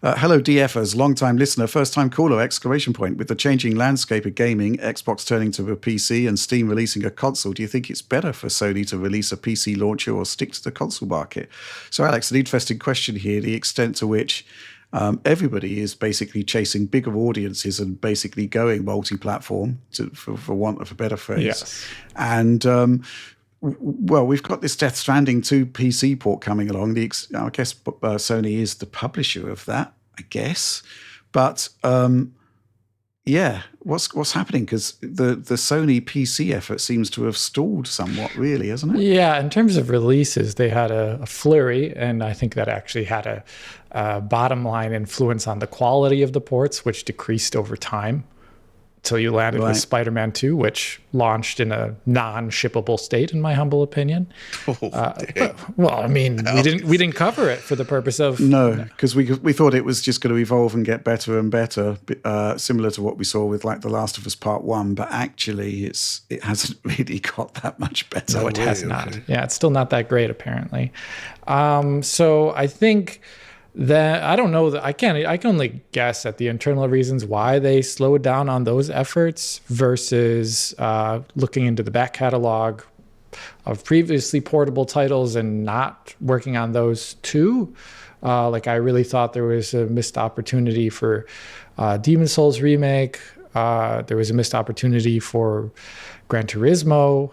Hello, DFers, long-time listener, first-time caller, exclamation point. With the changing landscape of gaming, Xbox turning to a PC and Steam releasing a console, do you think it's better for Sony to release a PC launcher or stick to the console market? So, Alex, an interesting question here, the extent to which everybody is basically chasing bigger audiences and basically going multi-platform, for want of a better phrase. Yes. And well, we've got this Death Stranding 2 PC port coming along. I guess Sony is the publisher of that, I guess. But yeah, what's happening? Because the Sony PC effort seems to have stalled somewhat, really, hasn't it? Yeah, in terms of releases, they had a flurry, and I think that actually had a bottom line influence on the quality of the ports, which decreased over time until you landed with Spider-Man 2, which launched in a non-shippable state, in my humble opinion. Well, I mean, we didn't cover it for the purpose of because we thought it was just going to evolve and get better and better, similar to what we saw with like The Last of Us Part 1. But actually, it hasn't really got that much better. No, it has not. Yeah, it's still not that great, apparently. So I think that I don't know that I can only guess at the internal reasons why they slowed down on those efforts versus looking into the back catalog of previously portable titles and not working on those too. Like I really thought there was a missed opportunity for Demon Souls remake. There was a missed opportunity for Gran Turismo.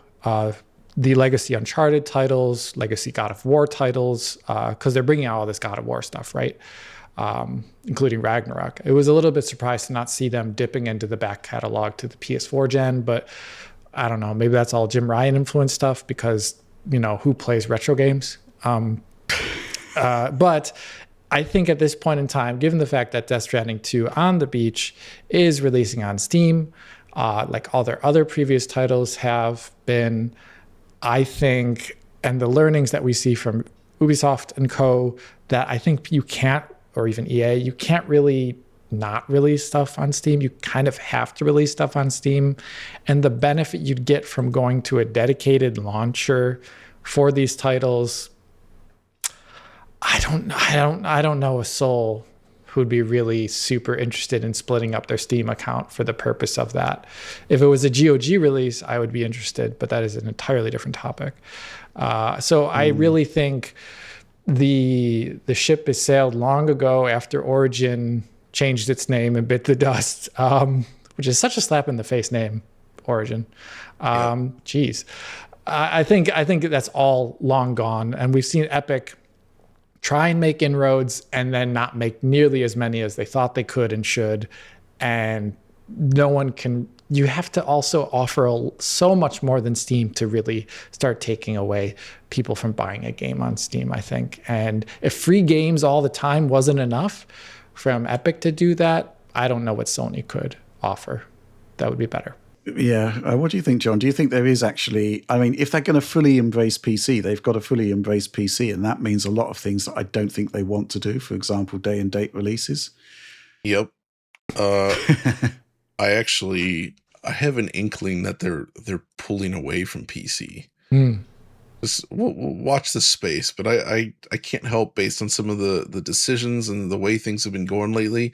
The Legacy Uncharted titles, Legacy God of War titles, because they're bringing out all this God of War stuff, right? Including Ragnarok. It was a little bit surprised to not see them dipping into the back catalog to the PS4 gen, but I don't know. Maybe that's all Jim Ryan influenced stuff because, who plays retro games? But I think at this point in time, given the fact that Death Stranding 2 on the Beach is releasing on Steam, like all their other previous titles have been, I think, and the learnings that we see from Ubisoft and co, that I think you can't, or even EA, you can't really not release stuff on Steam. You kind of have to release stuff on Steam. And the benefit you'd get from going to a dedicated launcher for these titles, I don't know a soul who'd be really super interested in splitting up their Steam account for the purpose of that. If it was a GOG release, I would be interested, but that is an entirely different topic. So I really think the ship has sailed long ago after Origin changed its name and bit the dust, which is such a slap in the face name, Origin. Geez. I think that's all long gone, and we've seen Epic try and make inroads and then not make nearly as many as they thought they could and should. And no one can, you have to also offer so much more than Steam to really start taking away people from buying a game on Steam, I think. And if free games all the time wasn't enough from Epic to do that, I don't know what Sony could offer that would be better. Yeah. What do you think, John? Do you think there is actually, I mean, if they're going to fully embrace PC, they've got to fully embrace PC. And that means a lot of things that I don't think they want to do. For example, day and date releases. Yep. I have an inkling that they're pulling away from PC. We'll watch this space, but I can't help, based on some of the decisions and the way things have been going lately,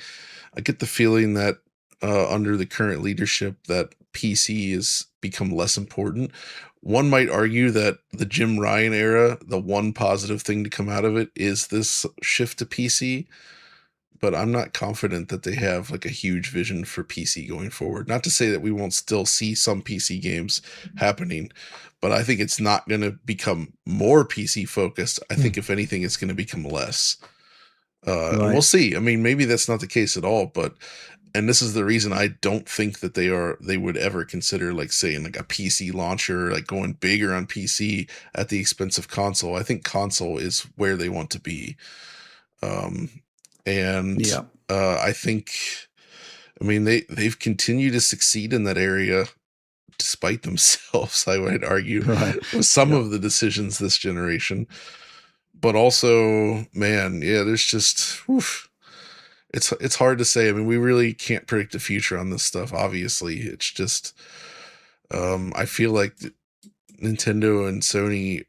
I get the feeling that under the current leadership that PC has become less important. One might argue that the Jim Ryan era, the one positive thing to come out of it is this shift to PC, but I'm not confident that they have like a huge vision for PC going forward. Not to say that we won't still see some PC games happening, but I think it's not going to become more PC focused. I think if anything, it's going to become less. And we'll see. I mean, maybe that's not the case at all, and this is the reason I don't think that they would ever consider, like, saying like a PC launcher, like going bigger on PC at the expense of console. I think console is where they want to be. I think, I mean, they've continued to succeed in that area despite themselves, I would argue, with some of the decisions this generation. But also, man, there's just, it's hard to say. I mean, we really can't predict the future on this stuff, obviously. It's just, I feel like Nintendo and Sony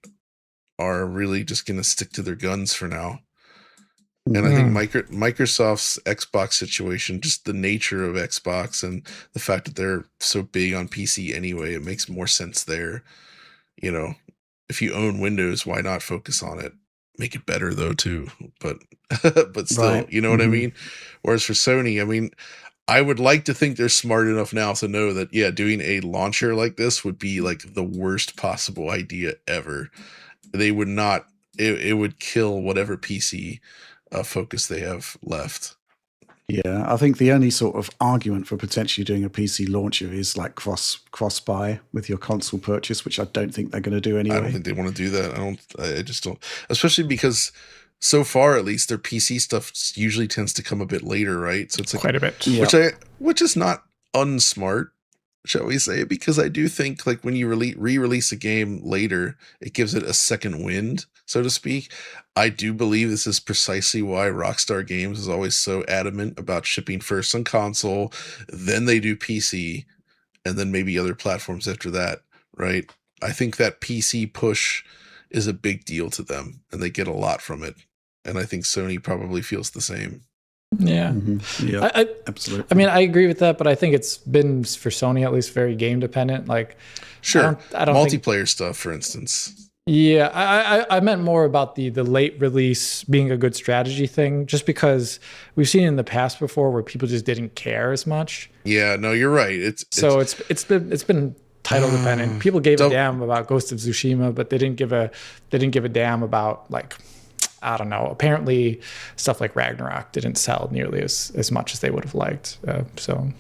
are really just going to stick to their guns for now. And I think Microsoft's Xbox situation, just the nature of Xbox and the fact that they're so big on PC anyway, it makes more sense there. You know, if you own Windows, why not focus on it? Make it better though too, but but still, Right. you know what I mean? Whereas for Sony, I mean, I would like to think they're smart enough now to know that, yeah, doing a launcher like this would be like the worst possible idea ever. They would not, it would kill whatever PC focus they have left. Yeah, I think the only sort of argument for potentially doing a PC launcher is like cross buy with your console purchase, which I don't think they're going to do anyway. I don't think they want to do that. I just don't, especially because so far, at least, their PC stuff usually tends to come a bit later, right? So it's like quite a bit, which is not unsmart, shall we say? Because I do think like when you re-release a game later, it gives it a second wind, so to speak. I do believe this is precisely why Rockstar Games is always so adamant about shipping first on console, then they do PC, and then maybe other platforms after that, right? I think that PC push is a big deal to them, and they get a lot from it. And I think Sony probably feels the same. Yeah, yeah, absolutely. I mean, I agree with that, but I think it's been for Sony at least very game dependent. Like, sure, I don't multiplayer stuff, for instance. Yeah, I meant more about the late release being a good strategy thing, just because we've seen in the past before where people just didn't care as much. Yeah, no, you're right. It's been title dependent. People gave a damn about Ghost of Tsushima, but they didn't give a damn about, like, I don't know. Apparently, stuff like Ragnarok didn't sell nearly as much as they would have liked. So.